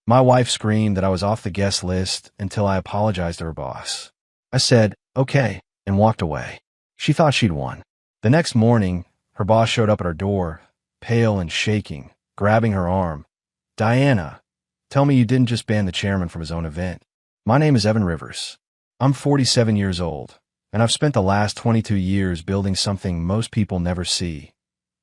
My wife screamed that I was off the guest list until I apologized to her boss. I said, okay, and walked away. She thought she'd won. The next morning, her boss showed up at our door, pale and shaking, grabbing her arm. Diana, tell me you didn't just ban the chairman from his own event. My name is Evan Rivers. I'm 47 years old, and I've spent the last 22 years building something most people never see.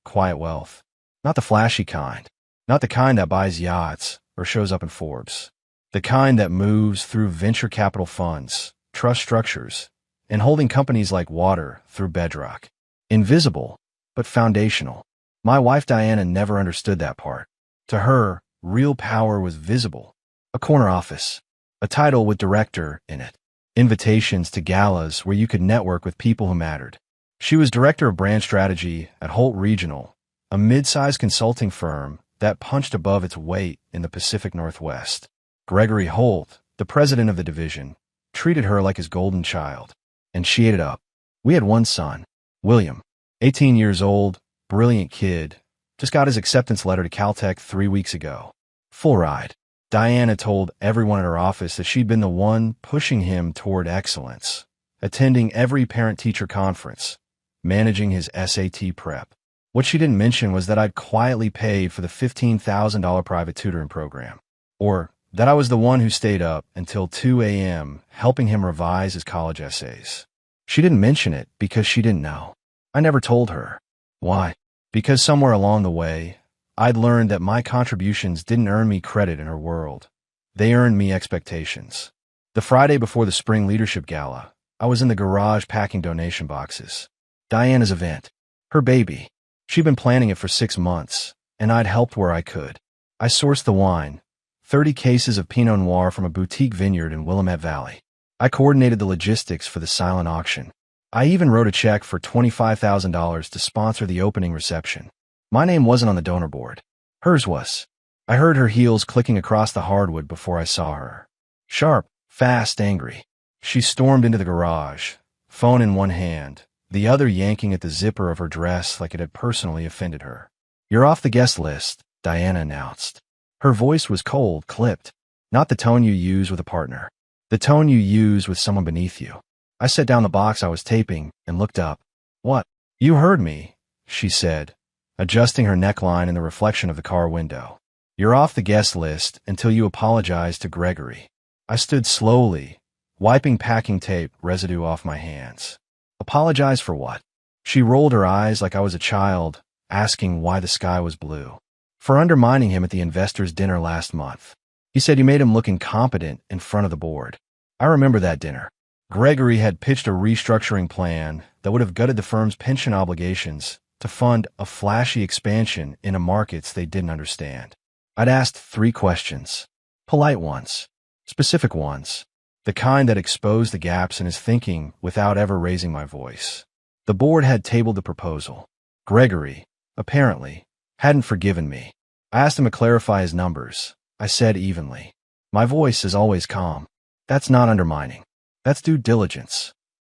Quiet wealth. Not the flashy kind. Not the kind that buys yachts or shows up in Forbes. The kind that moves through venture capital funds, trust structures, and holding companies like water through bedrock. Invisible, but foundational. My wife Diana never understood that part. To her, real power was visible. A corner office, a title with director in it, invitations to galas where you could network with people who mattered. She was director of brand strategy at Holt Regional, a mid-sized consulting firm that punched above its weight in the Pacific Northwest. Gregory Holt, the president of the division, treated her like his golden child, and she ate it up. We had one son, William, 18 years old, brilliant kid, just got his acceptance letter to Caltech 3 weeks ago. Full ride. Diana told everyone at her office that she'd been the one pushing him toward excellence, attending every parent-teacher conference, managing his SAT prep. What she didn't mention was that I'd quietly paid for the $15,000 private tutoring program, or that I was the one who stayed up until 2 a.m. helping him revise his college essays. She didn't mention it because she didn't know. I never told her. Why? Because somewhere along the way, I'd learned that my contributions didn't earn me credit in her world. They earned me expectations. The Friday before the Spring Leadership Gala, I was in the garage packing donation boxes. Diana's event. Her baby. She'd been planning it for 6 months, and I'd helped where I could. I sourced the wine, 30 cases of Pinot Noir from a boutique vineyard in Willamette Valley. I coordinated the logistics for the silent auction. I even wrote a check for $25,000 to sponsor the opening reception. My name wasn't on the donor board. Hers was. I heard her heels clicking across the hardwood before I saw her. Sharp, fast, angry. She stormed into the garage, phone in one hand, the other yanking at the zipper of her dress like it had personally offended her. You're off the guest list, Diana announced. Her voice was cold, clipped. Not the tone you use with a partner. The tone you use with someone beneath you. I set down the box I was taping and looked up. What? You heard me, she said, adjusting her neckline in the reflection of the car window. You're off the guest list until you apologize to Gregory. I stood slowly, wiping packing tape residue off my hands. Apologize for what? She rolled her eyes like I was a child, asking why the sky was blue. For undermining him at the investors' dinner last month. He said you made him look incompetent in front of the board. I remember that dinner. Gregory had pitched a restructuring plan that would have gutted the firm's pension obligations to fund a flashy expansion into markets they didn't understand. I'd asked 3 questions. Polite ones. Specific ones. The kind that exposed the gaps in his thinking without ever raising my voice. The board had tabled the proposal. Gregory, apparently, hadn't forgiven me. I asked him to clarify his numbers. I said evenly. My voice is always calm. That's not undermining. That's due diligence.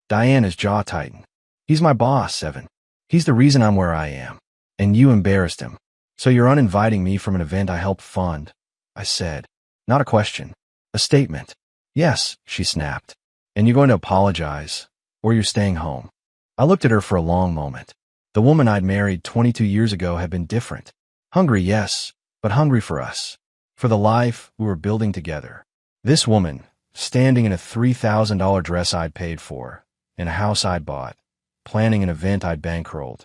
Diana's jaw tightened. He's my boss, Evan. He's the reason I'm where I am. And you embarrassed him. So you're uninviting me from an event I helped fund, I said. Not a question. A statement. Yes, she snapped. And you're going to apologize, or you're staying home. I looked at her for a long moment. The woman I'd married 22 years ago had been different. Hungry, yes, but hungry for us. For the life we were building together. This woman, standing in a $3,000 dress I'd paid for, in a house I'd bought, planning an event I'd bankrolled.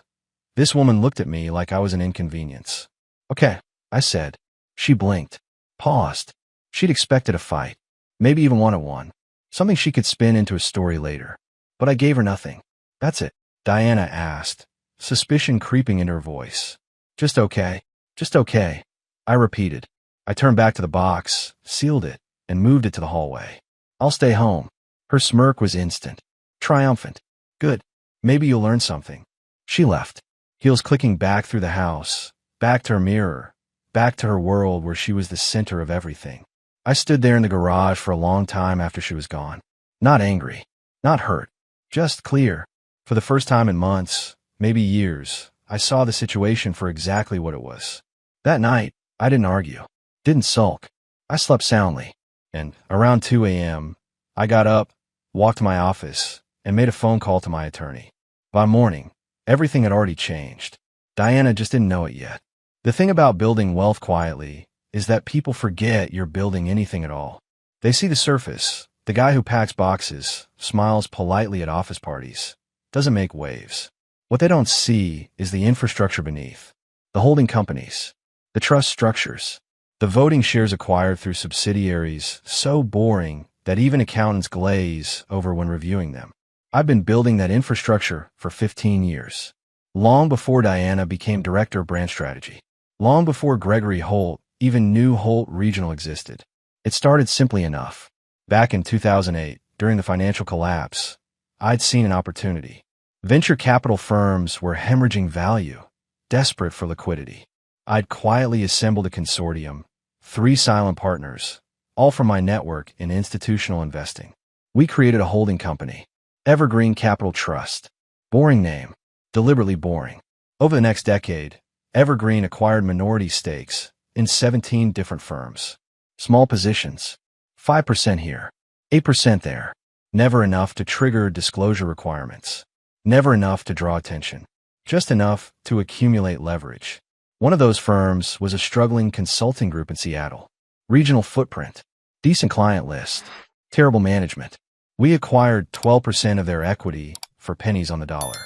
This woman looked at me like I was an inconvenience. Okay, I said. She blinked, paused. She'd expected a fight, maybe even wanted one, something she could spin into a story later. But I gave her nothing. That's it, Diana asked, suspicion creeping into her voice. Just okay, just okay, I repeated. I turned back to the box, sealed it, and moved it to the hallway. I'll stay home. Her smirk was instant, triumphant. Good, maybe you'll learn something. She left, heels clicking back through the house, back to her mirror, back to her world where she was the center of everything. I stood there in the garage for a long time after she was gone. Not angry, not hurt, just clear. For the first time in months, maybe years, I saw the situation for exactly what it was. That night, I didn't argue, didn't sulk. I slept soundly, and around 2 a.m., I got up, walked to my office, and made a phone call to my attorney. By morning, everything had already changed. Diana just didn't know it yet. The thing about building wealth quietly is that people forget you're building anything at all. They see the surface, the guy who packs boxes, smiles politely at office parties, doesn't make waves. What they don't see is the infrastructure beneath, the holding companies, the trust structures, the voting shares acquired through subsidiaries, so boring that even accountants glaze over when reviewing them. I've been building that infrastructure for 15 years. Long before Diana became director of branch strategy. Long before Gregory Holt even knew Holt Regional existed. It started simply enough. Back in 2008, during the financial collapse, I'd seen an opportunity. Venture capital firms were hemorrhaging value, desperate for liquidity. I'd quietly assembled a consortium, 3 silent partners, all from my network in institutional investing. We created a holding company, Evergreen Capital Trust. Boring name, deliberately boring. Over the next decade, Evergreen acquired minority stakes in 17 different firms. Small positions, 5% here, 8% there. Never enough to trigger disclosure requirements. Never enough to draw attention. Just enough to accumulate leverage. One of those firms was a struggling consulting group in Seattle. Regional footprint, decent client list, terrible management. We acquired 12% of their equity for pennies on the dollar.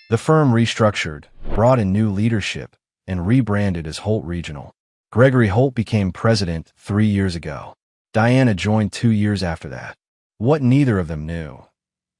The firm restructured, brought in new leadership, and rebranded as Holt Regional. Gregory Holt became president 3 years ago. Diana joined 2 years after that. What neither of them knew,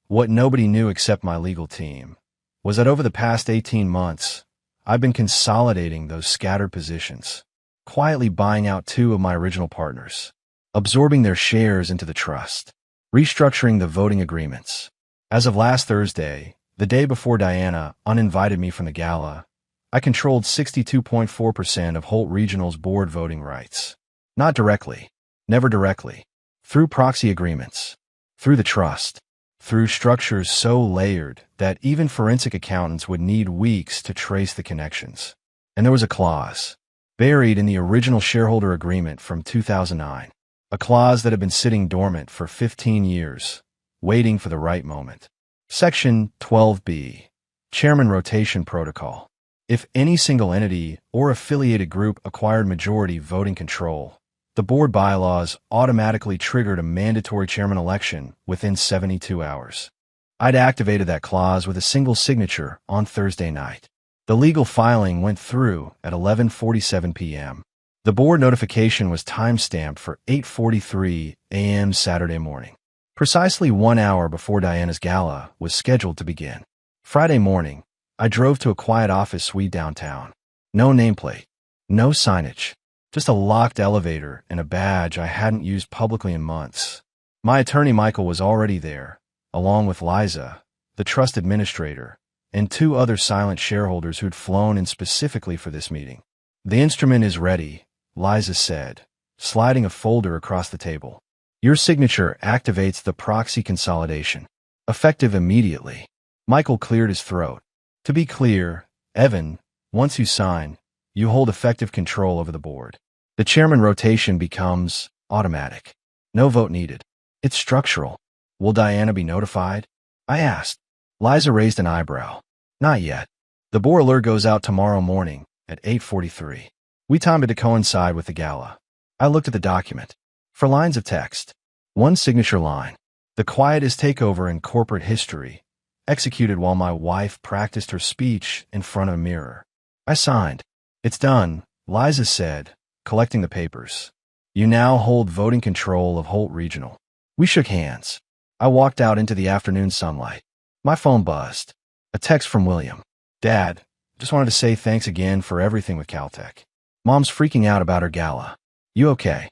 what nobody knew except my legal team, was that over the past 18 months, I've been consolidating those scattered positions, quietly buying out 2 of my original partners, absorbing their shares into the trust, restructuring the voting agreements. As of last Thursday, the day before Diana uninvited me from the gala, I controlled 62.4% of Holt Regional's board voting rights. Not directly, never directly, through proxy agreements, through the trust, through structures so layered that even forensic accountants would need weeks to trace the connections. And there was a clause, buried in the original shareholder agreement from 2009, a clause that had been sitting dormant for 15 years, waiting for the right moment. Section 12B, Chairman Rotation Protocol. If any single entity or affiliated group acquired majority voting control, the board bylaws automatically triggered a mandatory chairman election within 72 hours. I'd activated that clause with a single signature on Thursday night. The legal filing went through at 11:47 p.m. The board notification was time-stamped for 8:43 a.m. Saturday morning, precisely 1 hour before Diana's gala was scheduled to begin. Friday morning, I drove to a quiet office suite downtown. No nameplate, no signage, just a locked elevator and a badge I hadn't used publicly in months. My attorney Michael was already there, along with Liza, the trust administrator, and 2 other silent shareholders who'd flown in specifically for this meeting. The instrument is ready, Liza said, sliding a folder across the table. Your signature activates the proxy consolidation, effective immediately. Michael cleared his throat. To be clear, Evan, once you sign, you hold effective control over the board. The chairman rotation becomes automatic. No vote needed. It's structural. Will Diana be notified? I asked. Liza raised an eyebrow. Not yet. The board alert goes out tomorrow morning at 8:43. We timed it to coincide with the gala. I looked at the document. For lines of text, 1 signature line. The quietest takeover in corporate history, executed while my wife practiced her speech in front of a mirror. I signed. It's done, Liza said, collecting the papers. You now hold voting control of Holt Regional. We shook hands. I walked out into the afternoon sunlight. My phone buzzed. A text from William. Dad, just wanted to say thanks again for everything with Caltech. Mom's freaking out about her gala. You okay?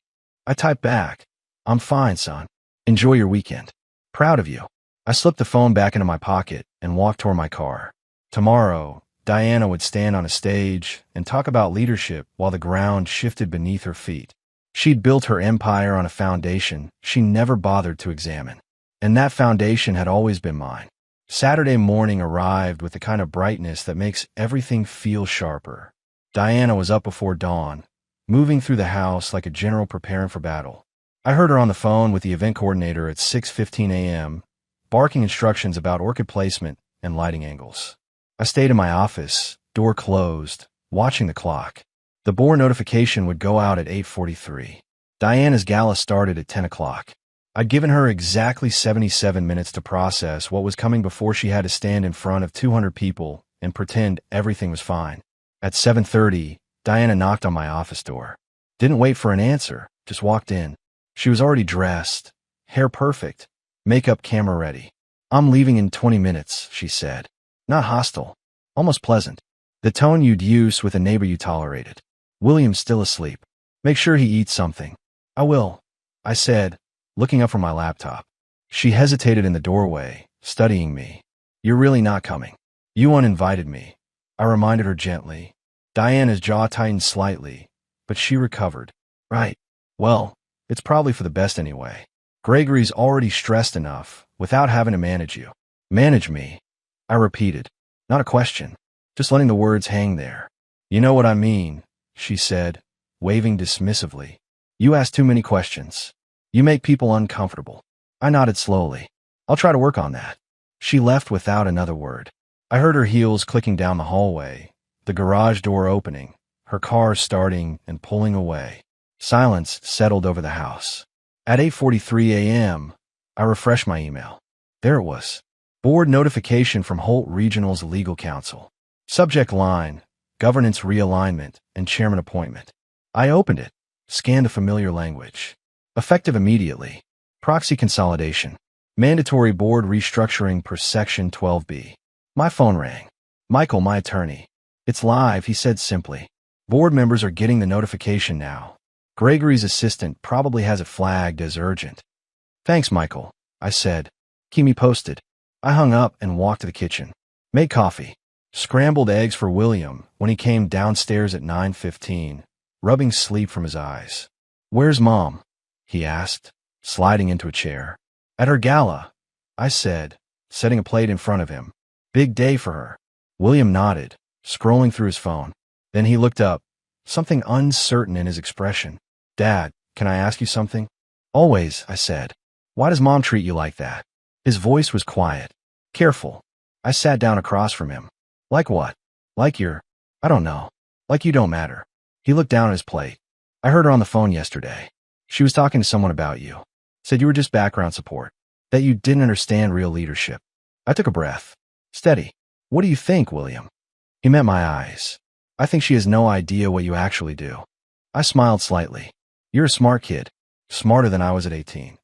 I typed back. I'm fine, son. Enjoy your weekend. Proud of you. I slipped the phone back into my pocket and walked toward my car. Tomorrow, Diana would stand on a stage and talk about leadership while the ground shifted beneath her feet. She'd built her empire on a foundation she never bothered to examine. And that foundation had always been mine. Saturday morning arrived with the kind of brightness that makes everything feel sharper. Diana was up before dawn, moving through the house like a general preparing for battle. I heard her on the phone with the event coordinator at 6:15 a.m., barking instructions about orchid placement and lighting angles. I stayed in my office, door closed, watching the clock. The board notification would go out at 8:43. Diana's gala started at 10 o'clock. I'd given her exactly 77 minutes to process what was coming before she had to stand in front of 200 people and pretend everything was fine. At 7:30, Diana knocked on my office door. Didn't wait for an answer, just walked in. She was already dressed, hair perfect, makeup camera ready. "I'm leaving in 20 minutes," she said. Not hostile, almost pleasant. The tone you'd use with a neighbor you tolerated. "William's still asleep. Make sure he eats something." "I will," I said, looking up from my laptop. She hesitated in the doorway, studying me. "You're really not coming. You uninvited me," I reminded her gently. Diana's jaw tightened slightly, but she recovered. "Right. Well, it's probably for the best anyway. Gregory's already stressed enough without having to manage you." "Manage me," I repeated. Not a question, just letting the words hang there. "You know what I mean," she said, waving dismissively. "You ask too many questions. You make people uncomfortable." I nodded slowly. "I'll try to work on that." She left without another word. I heard her heels clicking down the hallway, the garage door opening, her car starting and pulling away. Silence settled over the house. At 8:43 a.m., I refreshed my email. There it was. Board notification from Holt Regional's legal counsel. Subject line, governance realignment and chairman appointment. I opened it, scanned the familiar language. Effective immediately. Proxy consolidation. Mandatory board restructuring per Section 12B. My phone rang. "Michael, my attorney." "It's live," he said simply. "Board members are getting the notification now. Gregory's assistant probably has it flagged as urgent." "Thanks, Michael," I said. "Keep me posted." I hung up and walked to the kitchen. Made coffee. Scrambled eggs for William when he came downstairs at 9:15, rubbing sleep from his eyes. "Where's Mom?" he asked, sliding into a chair. "At her gala," I said, setting a plate in front of him. "Big day for her." William nodded, scrolling through his phone. Then he looked up, something uncertain in his expression. "Dad, can I ask you something?" "Always," I said. "Why does Mom treat you like that?" His voice was quiet, careful. I sat down across from him. "Like what?" "Like I don't know. Like you don't matter." He looked down at his plate. "I heard her on the phone yesterday. She was talking to someone about you. Said you were just background support. That you didn't understand real leadership." I took a breath. "Steady. What do you think, William?" He met my eyes. "I think she has no idea what you actually do." I smiled slightly. "You're a smart kid. Smarter than I was at 18.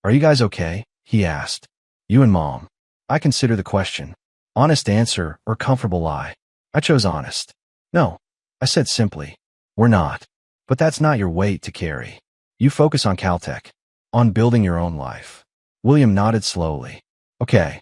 "Are you guys okay?" he asked. "You and Mom." I considered the question. Honest answer or comfortable lie? I chose honest. "No," I said simply. "We're not. But that's not your weight to carry. You focus on Caltech. On building your own life." William nodded slowly. "Okay."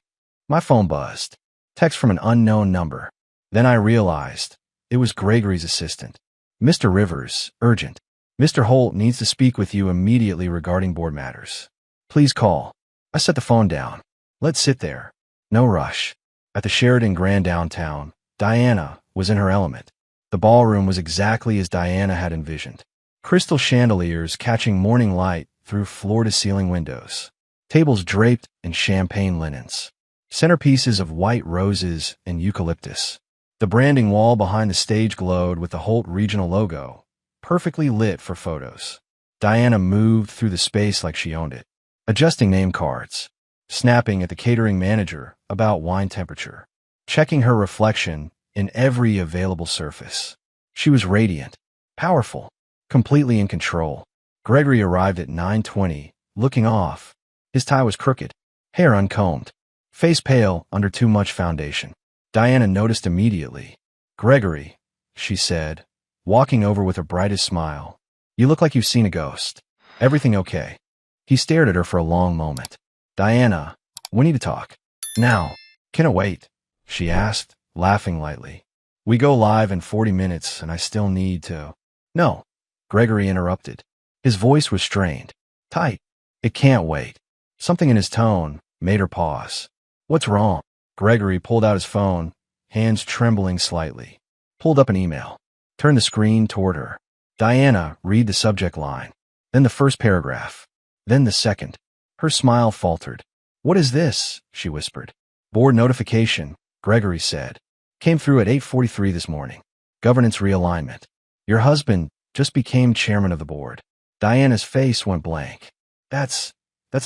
My phone buzzed. Text from an unknown number. Then I realized it was Gregory's assistant. "Mr. Rivers, urgent. Mr. Holt needs to speak with you immediately regarding board matters. Please call." I set the phone down. Let's sit there. No rush. At the Sheraton Grand downtown, Diana was in her element. The ballroom was exactly as Diana had envisioned. Crystal chandeliers catching morning light through floor-to-ceiling windows. Tables draped in champagne linens. Centerpieces of white roses and eucalyptus. The branding wall behind the stage glowed with the Holt Regional logo, perfectly lit for photos. Diana moved through the space like she owned it, adjusting name cards, snapping at the catering manager about wine temperature, checking her reflection in every available surface. She was radiant, powerful, completely in control. Gregory arrived at 9:20, looking off. His tie was crooked, hair uncombed, face pale under too much foundation. Diana noticed immediately. "Gregory," she said, walking over with her brightest smile. "You look like you've seen a ghost. Everything okay?" He stared at her for a long moment. "Diana, we need to talk." "Now." "Can it wait?" she asked, laughing lightly. "We go live in 40 minutes and I still need to—" "No," Gregory interrupted. His voice was strained, tight. "It can't wait." Something in his tone made her pause. "What's wrong?" Gregory pulled out his phone, hands trembling slightly. Pulled up an email. Turned the screen toward her. Diana, read the subject line. Then the first paragraph. Then the second. Her smile faltered. What is this? She whispered. Board notification, Gregory said. Came through at 8:43 this morning. Governance realignment. Your husband just became chairman of the board. Diana's face went blank. That's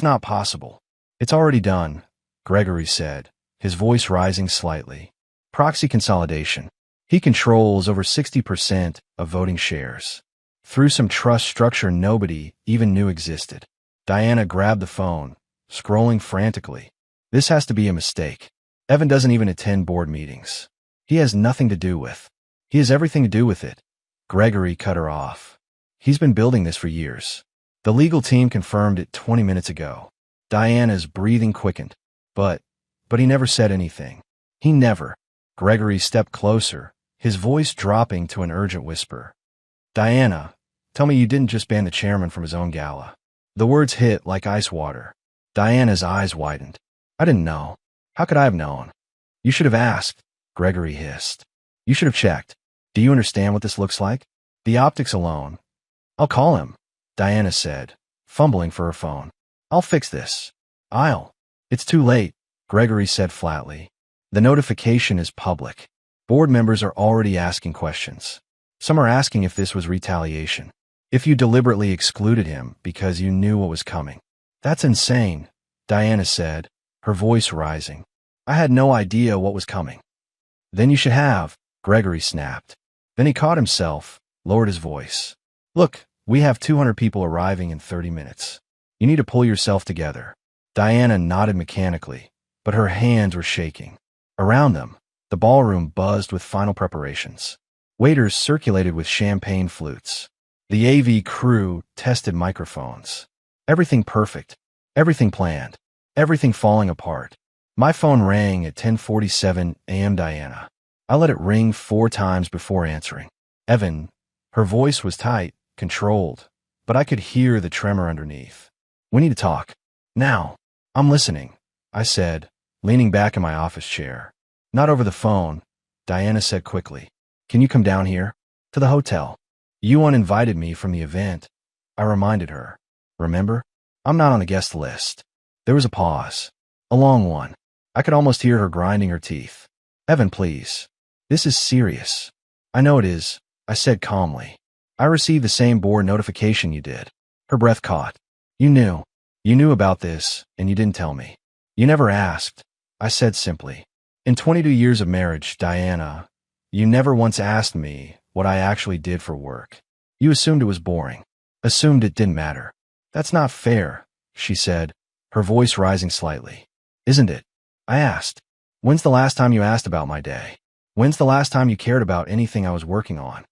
not possible. It's already done, Gregory said, his voice rising slightly. Proxy consolidation. He controls over 60% of voting shares. Through some trust structure nobody even knew existed. Diana grabbed the phone, scrolling frantically. This has to be a mistake. Evan doesn't even attend board meetings. He has nothing to do with. He has everything to do with it. Gregory cut her off. He's been building this for years. The legal team confirmed it 20 minutes ago. Diana's breathing quickened. But he never said anything. He never. Gregory stepped closer, his voice dropping to an urgent whisper. Diana, tell me you didn't just ban the chairman from his own gala. The words hit like ice water. Diana's eyes widened. I didn't know. How could I have known? You should have asked, Gregory hissed. You should have checked. Do you understand what this looks like? The optics alone. I'll call him, Diana said, fumbling for her phone. I'll fix this. It's too late, Gregory said flatly. The notification is public. Board members are already asking questions. Some are asking if this was retaliation. If you deliberately excluded him because you knew what was coming. That's insane, Diana said, her voice rising. I had no idea what was coming. Then you should have, Gregory snapped. Then he caught himself, lowered his voice. Look, we have 200 people arriving in 30 minutes. You need to pull yourself together. Diana nodded mechanically, but her hands were shaking. Around them, the ballroom buzzed with final preparations. Waiters circulated with champagne flutes. The AV crew tested microphones. Everything perfect. Everything planned. Everything falling apart. My phone rang at 10:47 a.m. Diana. I let it ring 4 times before answering. Evan. Her voice was tight, controlled, but I could hear the tremor underneath. We need to talk. Now. I'm listening, I said, leaning back in my office chair. Not over the phone, Diana said quickly. Can you come down here? To the hotel. You uninvited me from the event, I reminded her. Remember? I'm not on the guest list. There was a pause. A long one. I could almost hear her grinding her teeth. Evan, please. This is serious. I know it is, I said calmly. I received the same board notification you did. Her breath caught. You knew. You knew about this, and you didn't tell me. You never asked, I said simply. In 22 years of marriage, Diana, you never once asked me what I actually did for work. You assumed it was boring. Assumed it didn't matter. That's not fair, she said, her voice rising slightly. Isn't it? I asked. When's the last time you asked about my day? When's the last time you cared about anything I was working on?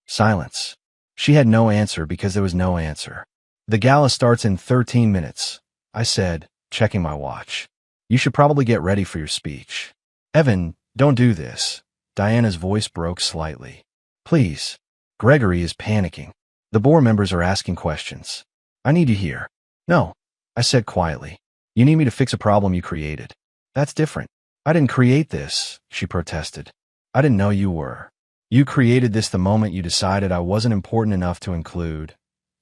Silence. She had no answer because there was no answer. The gala starts in 13 minutes, I said, checking my watch. You should probably get ready for your speech. Evan, don't do this. Diana's voice broke slightly. Please. Gregory is panicking. The board members are asking questions. I need you here. No, I said quietly. You need me to fix a problem you created. That's different. I didn't create this, she protested. I didn't know you were. You created this the moment you decided I wasn't important enough to include.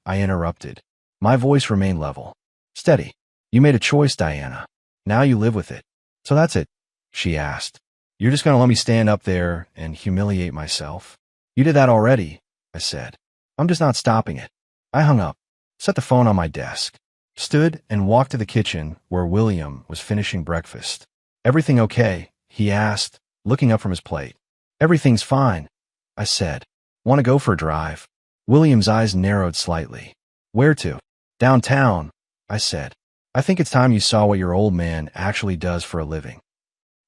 I interrupted. My voice remained level. Steady. You made a choice, Diana. Now you live with it. So that's it, she asked. You're just going to let me stand up there and humiliate myself? You did that already, I said. I'm just not stopping it. I hung up, set the phone on my desk, stood and walked to the kitchen where William was finishing breakfast. Everything okay? He asked, looking up from his plate. Everything's fine, I said. Want to go for a drive? William's eyes narrowed slightly. Where to? Downtown, I said. I think it's time you saw what your old man actually does for a living.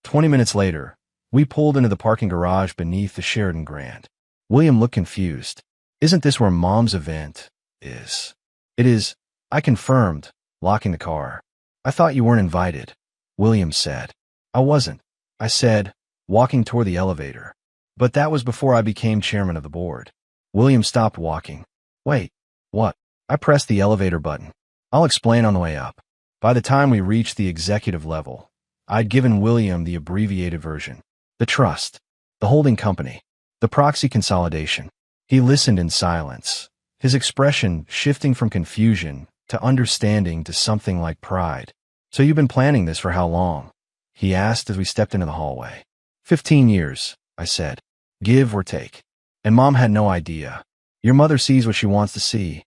20 minutes later, we pulled into the parking garage beneath the Sheraton Grand. William looked confused. Isn't this where Mom's event is? It is, I confirmed, locking the car. I thought you weren't invited, William said. I wasn't, I said, walking toward the elevator. But that was before I became chairman of the board. William stopped walking. Wait, what? I pressed the elevator button. I'll explain on the way up. By the time we reached the executive level, I'd given William the abbreviated version. The trust. The holding company. The proxy consolidation. He listened in silence, his expression shifting from confusion to understanding to something like pride. "So you've been planning this for how long?" he asked as we stepped into the hallway. 15 years, I said. Give or take. And Mom had no idea. "Your mother sees what she wants to see,"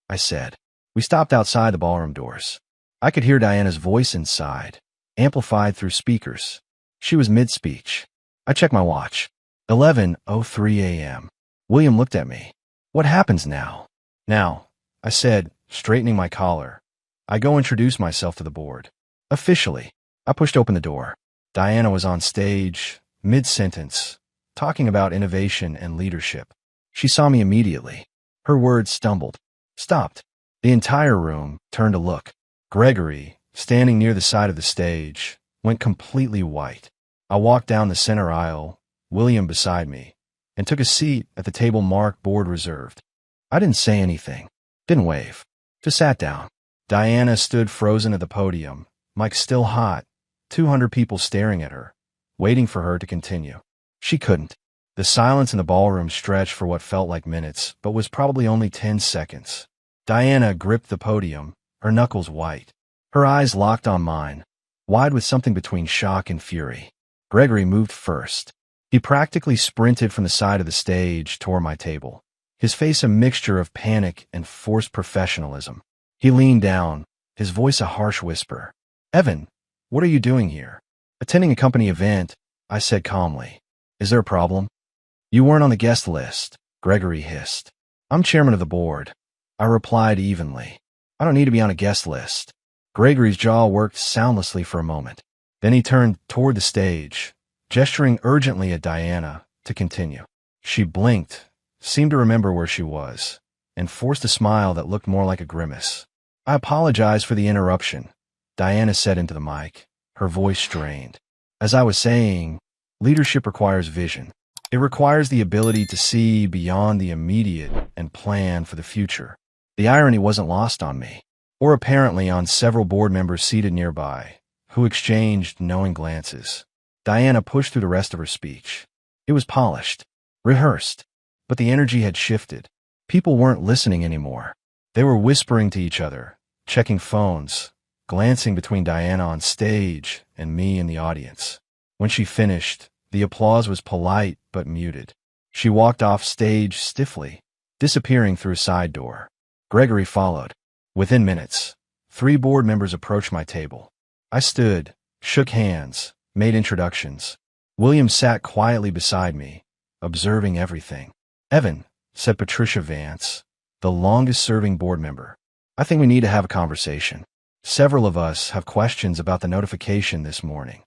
I said. We stopped outside the ballroom doors. I could hear Diana's voice inside, amplified through speakers. She was mid-speech. I checked my watch. 11:03 a.m. William looked at me. "What happens now?" "Now," I said, straightening my collar, "I go introduce myself to the board. Officially." I pushed open the door. Diana was on stage, mid-sentence, talking about innovation and leadership. She saw me immediately. Her words stumbled, stopped. The entire room turned to look. Gregory, standing near the side of the stage, went completely white. I walked down the center aisle, William beside me, and took a seat at the table marked Board Reserved. I didn't say anything, didn't wave, just sat down. Diana stood frozen at the podium, mic still hot, 200 people staring at her, waiting for her to continue. She couldn't. The silence in the ballroom stretched for what felt like minutes, but was probably only 10 seconds. Diana gripped the podium, her knuckles white. Her eyes locked on mine, wide with something between shock and fury. Gregory moved first. He practically sprinted from the side of the stage toward my table, his face a mixture of panic and forced professionalism. He leaned down, his voice a harsh whisper. "Evan, what are you doing here?" "Attending a company event," I said calmly. "Is there a problem?" "You weren't on the guest list," Gregory hissed. "I'm chairman of the board," I replied evenly. "I don't need to be on a guest list." Gregory's jaw worked soundlessly for a moment. Then he turned toward the stage, gesturing urgently at Diana to continue. She blinked, seemed to remember where she was, and forced a smile that looked more like a grimace. "I apologize for the interruption," Diana said into the mic, her voice strained. "As I was saying, leadership requires vision. It requires the ability to see beyond the immediate and plan for the future." The irony wasn't lost on me, or apparently on several board members seated nearby, who exchanged knowing glances. Diana pushed through the rest of her speech. It was polished, rehearsed, but the energy had shifted. People weren't listening anymore. They were whispering to each other, checking phones, glancing between Diana on stage and me in the audience. When she finished, the applause was polite but muted. She walked off stage stiffly, disappearing through a side door. Gregory followed. Within minutes, 3 board members approached my table. I stood, shook hands, made introductions. William sat quietly beside me, observing everything. "Evan," said Patricia Vance, the longest-serving board member, "I think we need to have a conversation. Several of us have questions about the notification this morning."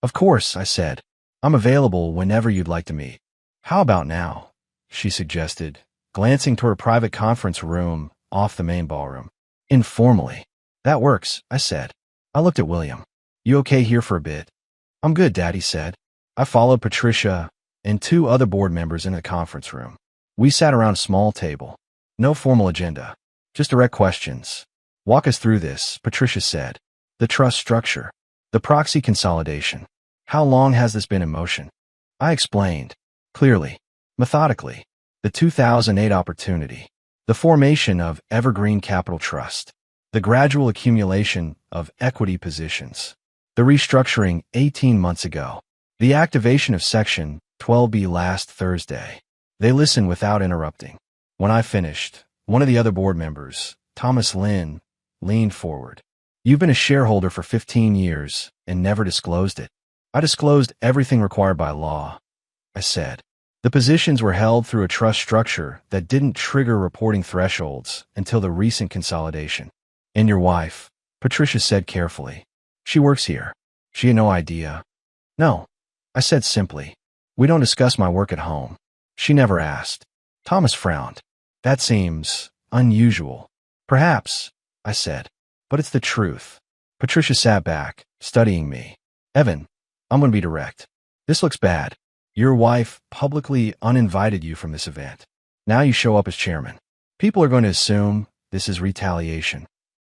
"Of course," I said. "I'm available whenever you'd like to meet." "How about now?" she suggested, glancing toward a private conference room off the main ballroom. Informally. "That works," I said. I looked at William. "You okay here for a bit?" "I'm good, Dad," he said. I followed Patricia and 2 other board members into the conference room. We sat around a small table. No formal agenda, just direct questions. "Walk us through this," Patricia said. "The trust structure, the proxy consolidation. How long has this been in motion?" I explained, clearly, methodically. The 2008 opportunity, the formation of Evergreen Capital Trust, the gradual accumulation of equity positions, the restructuring 18 months ago, the activation of Section 12B last Thursday. They listened without interrupting. When I finished, one of the other board members, Thomas Lynn, leaned forward. "You've been a shareholder for 15 years and never disclosed it." "I disclosed everything required by law," I said. "The positions were held through a trust structure that didn't trigger reporting thresholds until the recent consolidation." "And your wife," Patricia said carefully. "She works here." She had no idea. "No," I said simply. "We don't discuss my work at home." She never asked. Thomas frowned. "That seems unusual." "Perhaps," I said, "but it's the truth." Patricia sat back, studying me. "Evan, I'm going to be direct. This looks bad. Your wife publicly uninvited you from this event. Now you show up as chairman. People are going to assume this is retaliation."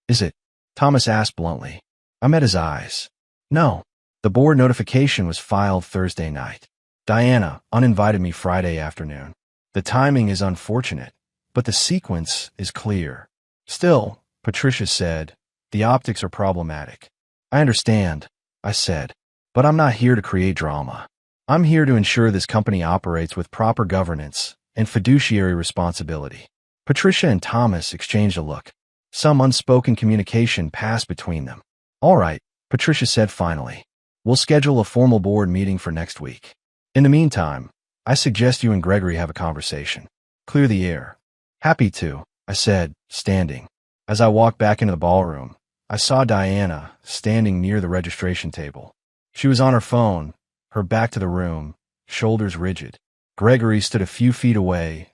"Is it?" Thomas asked bluntly. I met his eyes. "No. The board notification was filed Thursday night. Diana uninvited me Friday afternoon. The timing is unfortunate, but the sequence is clear. Still, Patricia said, the optics are problematic. I understand, I said, but I'm not here to create drama. I'm here to ensure this company operates with proper governance and fiduciary responsibility. Patricia and Thomas exchanged a look. Some unspoken communication passed between them. All right, Patricia said finally. We'll schedule a formal board meeting for next week. In the meantime, I suggest you and Gregory have a conversation. Clear the air. Happy to, I said, standing. As I walked back into the ballroom, I saw Diana standing near the registration table. She was on her phone, her back to the room, shoulders rigid. Gregory stood a few feet away,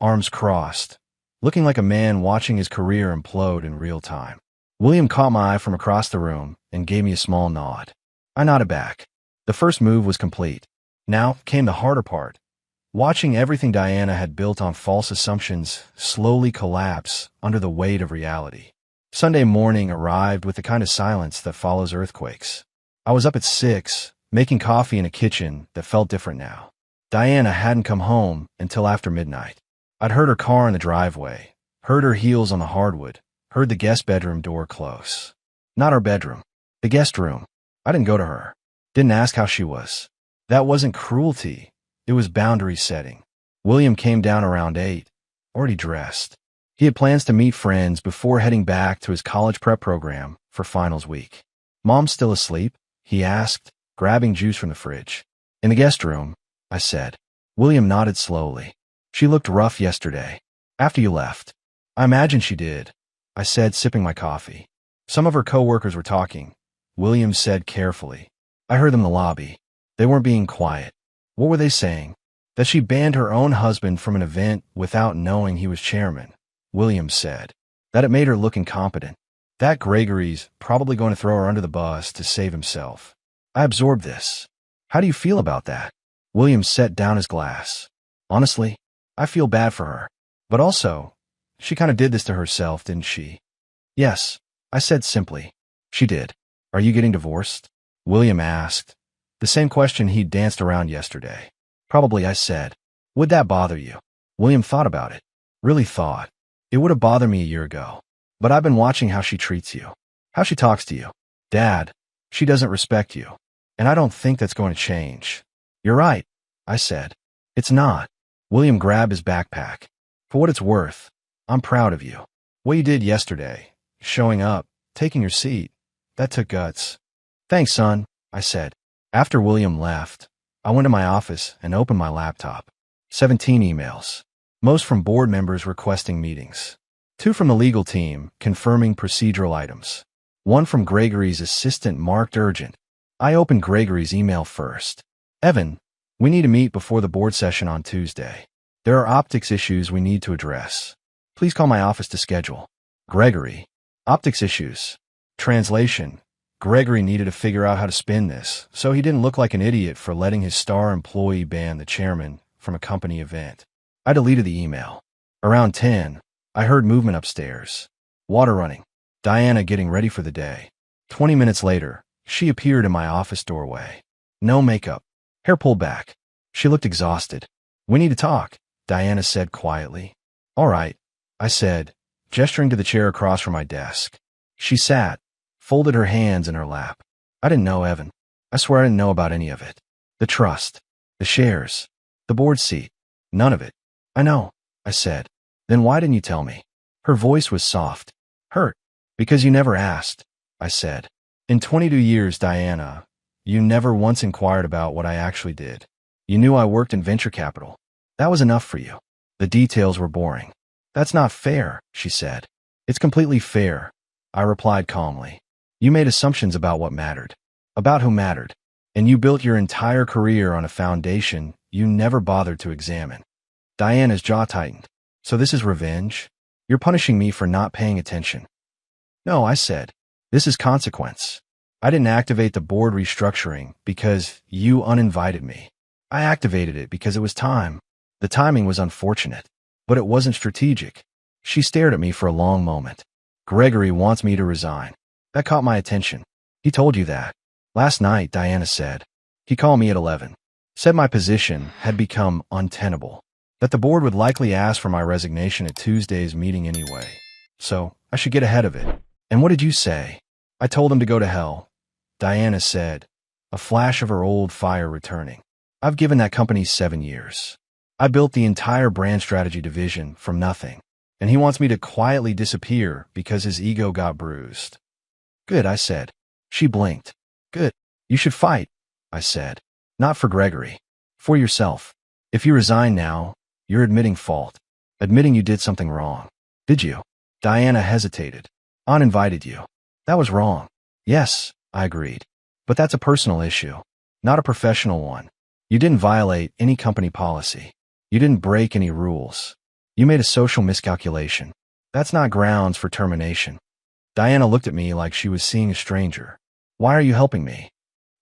arms crossed, looking like a man watching his career implode in real time. William caught my eye from across the room and gave me a small nod. I nodded back. The first move was complete. Now came the harder part. Watching everything Diana had built on false assumptions slowly collapse under the weight of reality. Sunday morning arrived with the kind of silence that follows earthquakes. I was up at 6, making coffee in a kitchen that felt different now. Diana hadn't come home until after midnight. I'd heard her car in the driveway, heard her heels on the hardwood, heard the guest bedroom door close. Not our bedroom, the guest room. I didn't go to her. Didn't ask how she was. That wasn't cruelty. It was boundary setting. William came down around 8, already dressed. He had plans to meet friends before heading back to his college prep program for finals week. Mom still asleep? He asked, grabbing juice from the fridge. In the guest room, I said. William nodded slowly. She looked rough yesterday. After you left. I imagine she did, I said, sipping my coffee. Some of her coworkers were talking. William said carefully. I heard them in the lobby. They weren't being quiet. What were they saying? That she banned her own husband from an event without knowing he was chairman, William said. That it made her look incompetent. That Gregory's probably going to throw her under the bus to save himself. I absorbed this. How do you feel about that? William set down his glass. Honestly, I feel bad for her. But also, she kind of did this to herself, didn't she? Yes, I said simply. She did. Are you getting divorced? William asked. The same question he'd danced around yesterday. Probably, I said. Would that bother you? William thought about it. Really thought. It would have bothered me a year ago. But I've been watching how she treats you. How she talks to you. Dad, she doesn't respect you. And I don't think that's going to change. You're right, I said. It's not. William grabbed his backpack. For what it's worth, I'm proud of you. What you did yesterday, showing up, taking your seat, that took guts. Thanks, son, I said. After William left, I went to my office and opened my laptop. 17 emails. Most from board members requesting meetings. 2 from the legal team, confirming procedural items. 1 from Gregory's assistant marked urgent. I opened Gregory's email first. Evan, we need to meet before the board session on Tuesday. There are optics issues we need to address. Please call my office to schedule. Gregory. Optics issues. Translation. Gregory needed to figure out how to spin this, so he didn't look like an idiot for letting his star employee ban the chairman from a company event. I deleted the email. Around 10, I heard movement upstairs. Water running. Diana getting ready for the day. 20 minutes later, she appeared in my office doorway. No makeup. Hair pulled back. She looked exhausted. We need to talk, Diana said quietly. All right, I said, gesturing to the chair across from my desk. She sat, folded her hands in her lap. I didn't know Evan. I swear I didn't know about any of it. The trust, the shares, the board seat, none of it. I know, I said. Then why didn't you tell me? Her voice was soft. Hurt. Because you never asked, I said. In 22 years, Diana, you never once inquired about what I actually did. You knew I worked in venture capital. That was enough for you. The details were boring. That's not fair, she said. It's completely fair, I replied calmly. You made assumptions about what mattered, about who mattered, and you built your entire career on a foundation you never bothered to examine. Diana's jaw tightened. So this is revenge? You're punishing me for not paying attention. No, I said. This is consequence. I didn't activate the board restructuring because you uninvited me. I activated it because it was time. The timing was unfortunate, but it wasn't strategic. She stared at me for a long moment. Gregory wants me to resign. That caught my attention. He told you that. Last night, Diana said. He called me at 11. Said my position had become untenable. that the board would likely ask for my resignation at Tuesday's meeting anyway, so I should get ahead of it. And what did you say? I told him to go to hell, Diana said, a flash of her old fire returning. I've given that company 7 years. I built the entire brand strategy division from nothing, and he wants me to quietly disappear because his ego got bruised. Good, I said. She blinked. Good. You should fight, I said. Not for Gregory. For yourself. If you resign now, you're admitting fault. Admitting you did something wrong. Did you? Diana hesitated. An invited you. That was wrong. Yes, I agreed. But that's a personal issue, not a professional one. You didn't violate any company policy. You didn't break any rules. You made a social miscalculation. That's not grounds for termination. Diana looked at me like she was seeing a stranger. Why are you helping me?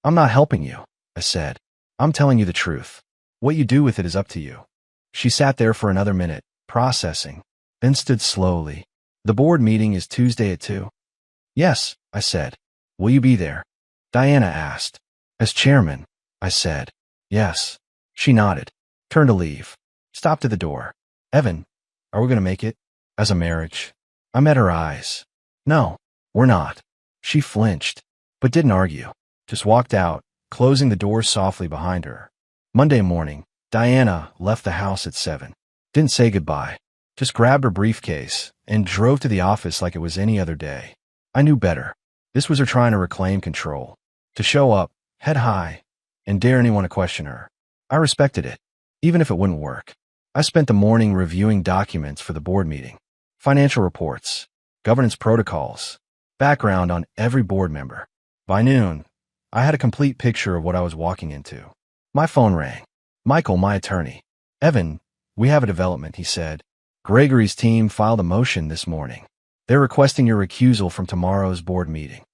I'm not helping you, I said. I'm telling you the truth. What you do with it is up to you. She sat there for another minute, processing, then stood slowly. The board meeting is Tuesday at 2. Yes, I said. Will you be there? Diana asked. As chairman, I said. Yes. She nodded. Turned to leave. Stopped at the door. Evan, are we going to make it? As a marriage? I met her eyes. No, we're not. She flinched, but didn't argue. Just walked out, closing the door softly behind her. Monday morning, Diana left the house at 7. Didn't say goodbye. Just grabbed her briefcase and drove to the office like it was any other day. I knew better. This was her trying to reclaim control. To show up, head high, and dare anyone to question her. I respected it, even if it wouldn't work. I spent the morning reviewing documents for the board meeting. Financial reports, governance protocols, background on every board member. By noon, I had a complete picture of what I was walking into. My phone rang. Michael, my attorney. Evan, we have a development, he said. Gregory's team filed a motion this morning. They're requesting your recusal from tomorrow's board meeting.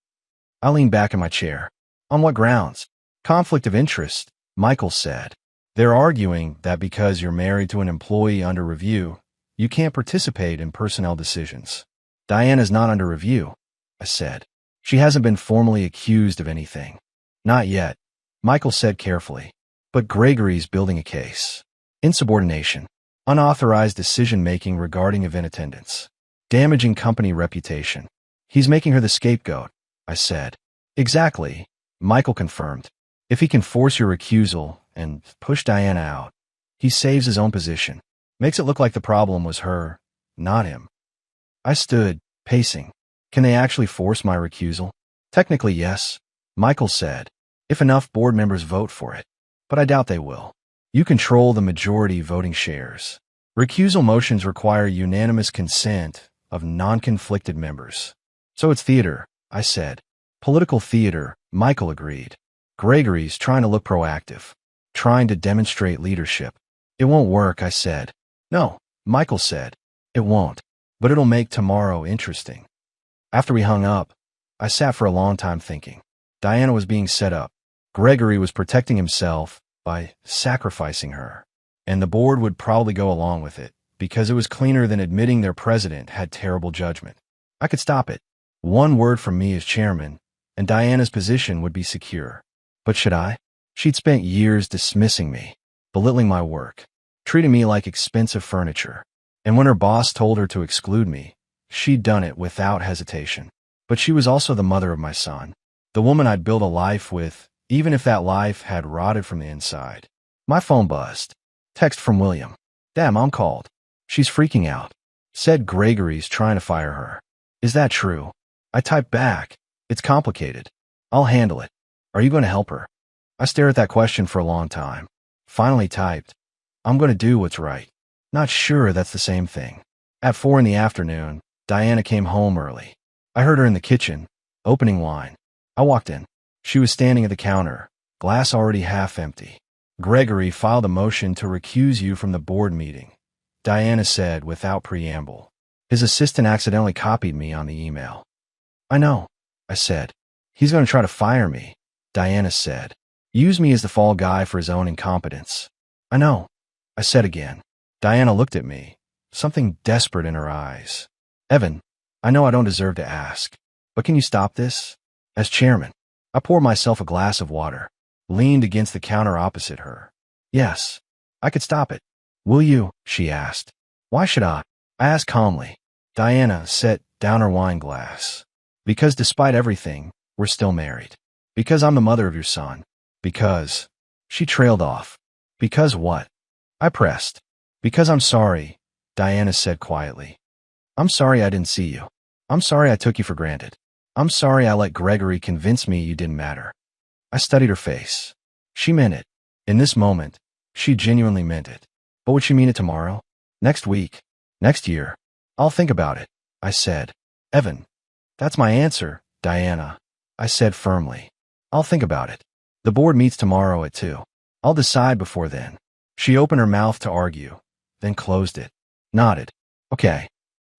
I leaned back in my chair. On what grounds? Conflict of interest, Michael said. They're arguing that because you're married to an employee under review, you can't participate in personnel decisions. Diana's not under review, I said. She hasn't been formally accused of anything. Not yet, Michael said carefully. But Gregory's building a case. Insubordination. Unauthorized decision-making regarding event attendance. Damaging company reputation. He's making her the scapegoat, I said. Exactly, Michael confirmed. If he can force your recusal and push Diana out, he saves his own position. Makes it look like the problem was her, not him. I stood, pacing. Can they actually force my recusal? Technically, yes, Michael said, if enough board members vote for it. But I doubt they will. You control the majority voting shares. Recusal motions require unanimous consent of non-conflicted members. So it's theater, I said. Political theater, Michael agreed. Gregory's trying to look proactive, trying to demonstrate leadership. It won't work, I said. No, Michael said. It won't, but it'll make tomorrow interesting. After we hung up, I sat for a long time thinking. Diana was being set up. Gregory was protecting himself by sacrificing her, and the board would probably go along with it because it was cleaner than admitting their president had terrible judgment. I could stop it. One word from me as chairman, and Diana's position would be secure. But should I? She'd spent years dismissing me, belittling my work, treating me like expensive furniture. And when her boss told her to exclude me, she'd done it without hesitation. But she was also the mother of my son, the woman I'd built a life with, even if that life had rotted from the inside. My phone buzzed. Text from William. Damn, I'm called. She's freaking out. Said Gregory's trying to fire her. Is that true? I typed back. It's complicated. I'll handle it. Are you going to help her? I stared at that question for a long time. Finally typed. I'm going to do what's right. Not sure that's the same thing. At 4 in the afternoon, Diana came home early. I heard her in the kitchen, opening wine. I walked in. She was standing at the counter, glass already half empty. Gregory filed a motion to recuse you from the board meeting, Diana said without preamble. His assistant accidentally copied me on the email. I know, I said. He's going to try to fire me, Diana said. Use me as the fall guy for his own incompetence. I know, I said again. Diana looked at me, something desperate in her eyes. Evan, I know I don't deserve to ask, but can you stop this? As chairman, I poured myself a glass of water, leaned against the counter opposite her. Yes, I could stop it. Will you? She asked. Why should I? I asked calmly. Diana set down her wine glass. Because despite everything, we're still married. Because I'm the mother of your son. Because... She trailed off. Because what? I pressed. Because I'm sorry, Diana said quietly. I'm sorry I didn't see you. I'm sorry I took you for granted. I'm sorry I let Gregory convince me you didn't matter. I studied her face. She meant it. In this moment, she genuinely meant it. But would she mean it tomorrow? Next week? Next year? I'll think about it, I said. Evan. That's my answer, Diana, I said firmly. I'll think about it. The board meets tomorrow at 2. I'll decide before then. She opened her mouth to argue, then closed it. Nodded. Okay.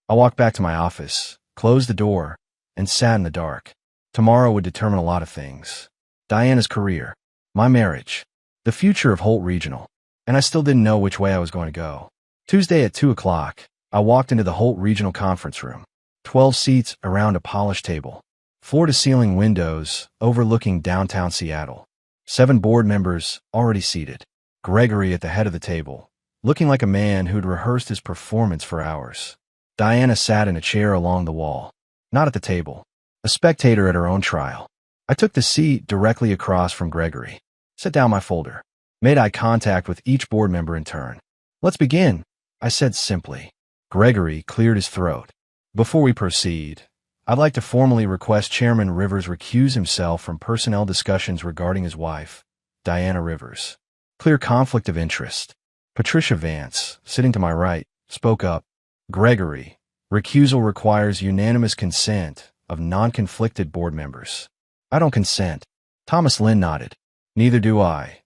I walked back to my office, closed the door, and sat in the dark. Tomorrow would determine a lot of things. Diana's career, my marriage, the future of Holt Regional, and I still didn't know which way I was going to go. Tuesday at 2 o'clock, I walked into the Holt Regional conference room. 12 seats around a polished table. Floor-to-ceiling windows overlooking downtown Seattle. 7 board members already seated. Gregory at the head of the table, looking like a man who'd rehearsed his performance for hours. Diana sat in a chair along the wall, not at the table, a spectator at her own trial. I took the seat directly across from Gregory, set down my folder, made eye contact with each board member in turn. Let's begin, I said simply. Gregory cleared his throat. Before we proceed, I'd like to formally request Chairman Rivers recuse himself from personnel discussions regarding his wife, Diana Rivers. Clear conflict of interest. Patricia Vance, sitting to my right, spoke up. Gregory, recusal requires unanimous consent of non-conflicted board members. I don't consent. Thomas Lynn nodded. Neither do I.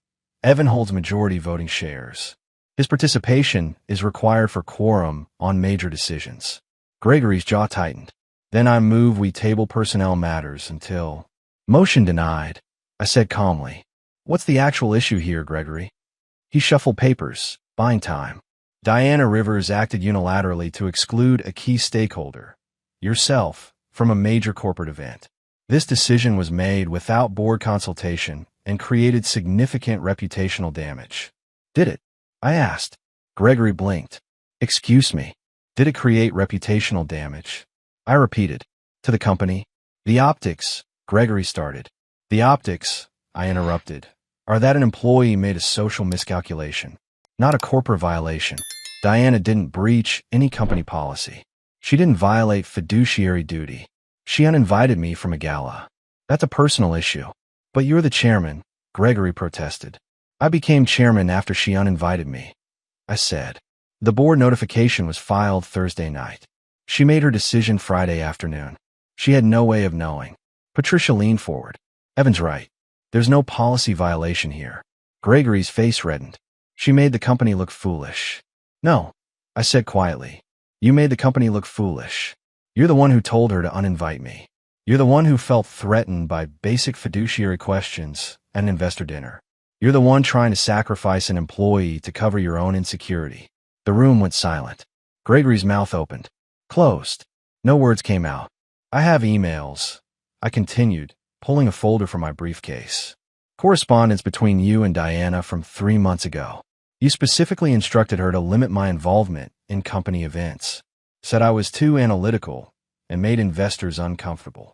Evan holds majority voting shares. His participation is required for quorum on major decisions. Gregory's jaw tightened. Then I move we table personnel matters until... Motion denied, I said calmly. What's the actual issue here, Gregory? He shuffled papers, buying time. Diana Rivers acted unilaterally to exclude a key stakeholder, yourself, from a major corporate event. This decision was made without board consultation and created significant reputational damage. Did it? I asked. Gregory blinked. Excuse me. Did it create reputational damage? I repeated. To the company? The optics, Gregory started. The optics, I interrupted, are that an employee made a social miscalculation, not a corporate violation. Diana didn't breach any company policy. She didn't violate fiduciary duty. She uninvited me from a gala. That's a personal issue. But you're the chairman, Gregory protested. I became chairman after she uninvited me, I said. The board notification was filed Thursday night. She made her decision Friday afternoon. She had no way of knowing. Patricia leaned forward. Evan's right. There's no policy violation here. Gregory's face reddened. She made the company look foolish. No, I said quietly. You made the company look foolish. You're the one who told her to uninvite me. You're the one who felt threatened by basic fiduciary questions at an investor dinner. You're the one trying to sacrifice an employee to cover your own insecurity. The room went silent. Gregory's mouth opened. Closed. No words came out. I have emails, I continued, pulling a folder from my briefcase. Correspondence between you and Diana from 3 months ago. You specifically instructed her to limit my involvement in company events, said I was too analytical, and made investors uncomfortable.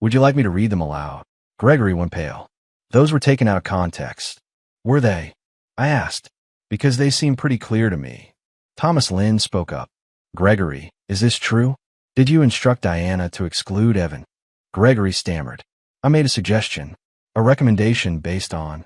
Would you like me to read them aloud? Gregory went pale. Those were taken out of context. Were they? I asked, because they seemed pretty clear to me. Thomas Lynn spoke up. Gregory, is this true? Did you instruct Diana to exclude Evan? Gregory stammered. I made a suggestion, a recommendation based on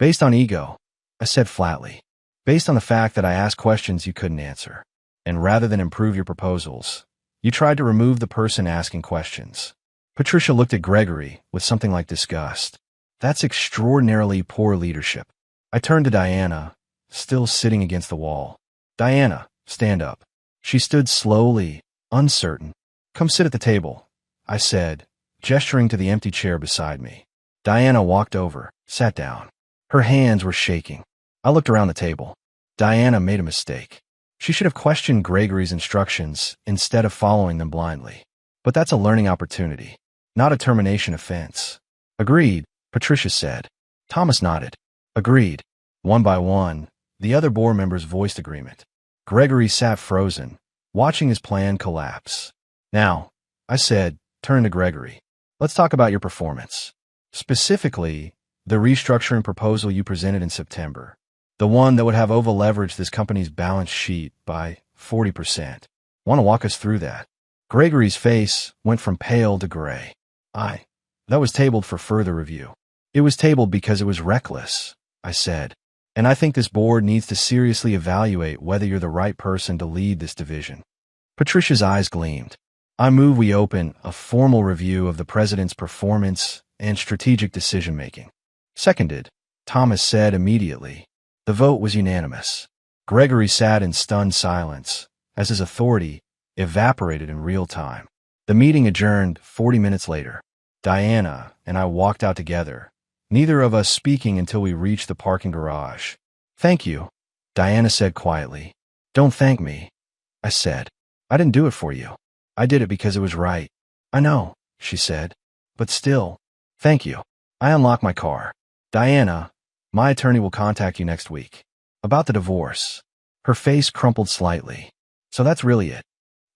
ego, I said flatly. Based on the fact that I asked questions you couldn't answer. And rather than improve your proposals, you tried to remove the person asking questions. Patricia looked at Gregory with something like disgust. That's extraordinarily poor leadership. I turned to Diana, still sitting against the wall. Diana, stand up. She stood slowly, uncertain. Come sit at the table, I said, gesturing to the empty chair beside me. Diana walked over, sat down. Her hands were shaking. I looked around the table. Diana made a mistake. She should have questioned Gregory's instructions instead of following them blindly. But that's a learning opportunity, not a termination offense. Agreed, Patricia said. Thomas nodded. Agreed. One by one, The other board members voiced agreement. Gregory sat frozen, watching his plan collapse. Now, I said, turn to Gregory. Let's talk about your performance. Specifically, the restructuring proposal you presented in September. The one that would have over-leveraged this company's balance sheet by 40%. Want to walk us through that? Gregory's face went from pale to gray. That was tabled for further review. It was tabled because it was reckless, I said. And I think this board needs to seriously evaluate whether you're the right person to lead this division. Patricia's eyes gleamed. I move we open a formal review of the president's performance and strategic decision-making. Seconded, Thomas said immediately. The vote was unanimous. Gregory sat in stunned silence, as his authority evaporated in real time. The meeting adjourned 40 minutes later. Diana and I walked out together, neither of us speaking until we reached the parking garage. Thank you, Diana said quietly. Don't thank me, I said. I didn't do it for you. I did it because it was right. I know, she said. But still, thank you. I unlocked my car. Diana, my attorney will contact you next week. About the divorce. Her face crumpled slightly. So that's really it.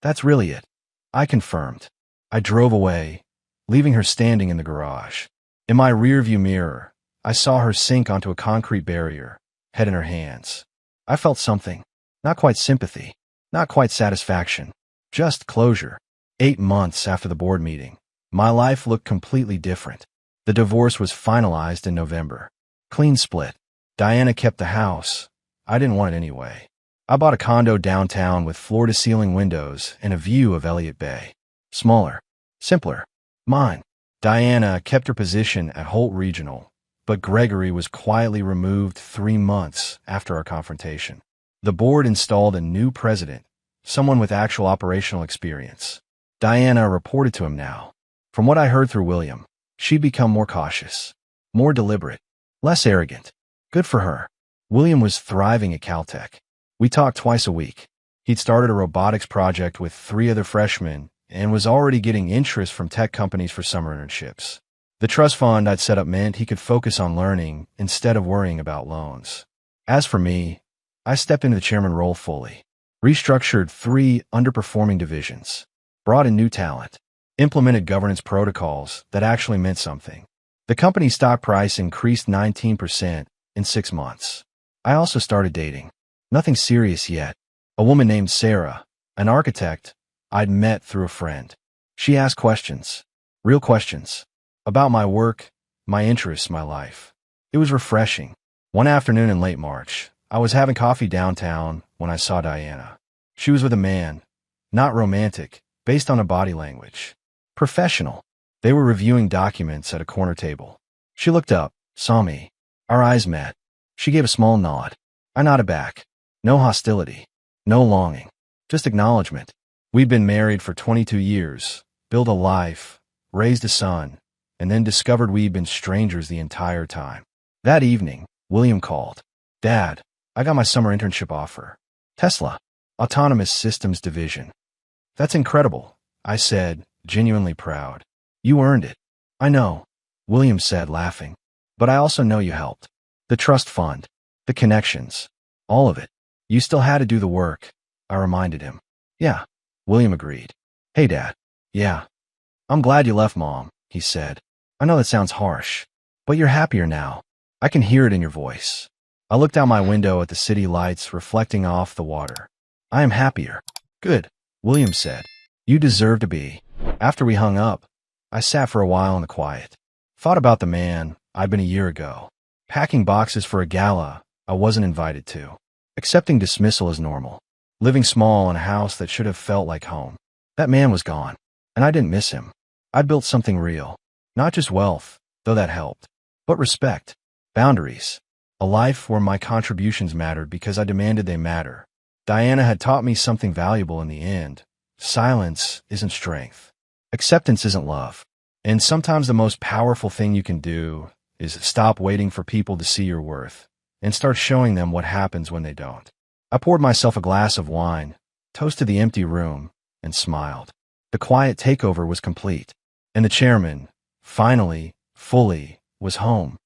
That's really it. I confirmed. I drove away, leaving her standing in the garage. In my rearview mirror, I saw her sink onto a concrete barrier, head in her hands. I felt something. Not quite sympathy. Not quite satisfaction. Just closure. 8 months after the board meeting, my life looked completely different. The divorce was finalized in November. Clean split. Diana kept the house. I didn't want it anyway. I bought a condo downtown with floor-to-ceiling windows and a view of Elliott Bay. Smaller. Simpler. Mine. Diana kept her position at Holt Regional, but Gregory was quietly removed 3 months after our confrontation. The board installed a new president, someone with actual operational experience. Diana reported to him now. From what I heard through William, she'd become more cautious, more deliberate, less arrogant. Good for her. William was thriving at Caltech. We talked twice a week. He'd started a robotics project with 3 other freshmen and was already getting interest from tech companies for summer internships. The trust fund I'd set up meant he could focus on learning instead of worrying about loans. As for me, I stepped into the chairman role fully, restructured 3 underperforming divisions, brought in new talent, implemented governance protocols that actually meant something. The company's stock price increased 19% in 6 months. I also started dating. Nothing serious yet. A woman named Sarah, an architect I'd met through a friend. She asked questions, real questions, about my work, my interests, my life. It was refreshing. One afternoon in late March, I was having coffee downtown when I saw Diana. She was with a man, not romantic, based on a body language. Professional. They were reviewing documents at a corner table. She looked up, saw me. Our eyes met. She gave a small nod. I nodded back. No hostility. No longing. Just acknowledgement. We'd been married for 22 years, built a life, raised a son, and then discovered we'd been strangers the entire time. That evening, William called. Dad, I got my summer internship offer. Tesla, Autonomous Systems Division. That's incredible, I said, genuinely proud. You earned it. I know, William said, laughing. But I also know you helped. The trust fund, the connections, all of it. You still had to do the work, I reminded him. Yeah, William agreed. Hey, Dad. Yeah. I'm glad you left, Mom, he said. I know that sounds harsh, but you're happier now. I can hear it in your voice. I looked out my window at the city lights reflecting off the water. I am happier. Good, William said. You deserve to be. After we hung up, I sat for a while in the quiet. Thought about the man I'd been a year ago. Packing boxes for a gala I wasn't invited to. Accepting dismissal as normal. Living small in a house that should have felt like home. That man was gone, and I didn't miss him. I'd built something real. Not just wealth, though that helped, but respect, boundaries, a life where my contributions mattered because I demanded they matter. Diana had taught me something valuable in the end. Silence isn't strength. Acceptance isn't love. And sometimes the most powerful thing you can do is stop waiting for people to see your worth and start showing them what happens when they don't. I poured myself a glass of wine, toasted the empty room, and smiled. The quiet takeover was complete, and the chairman, finally, fully, was home.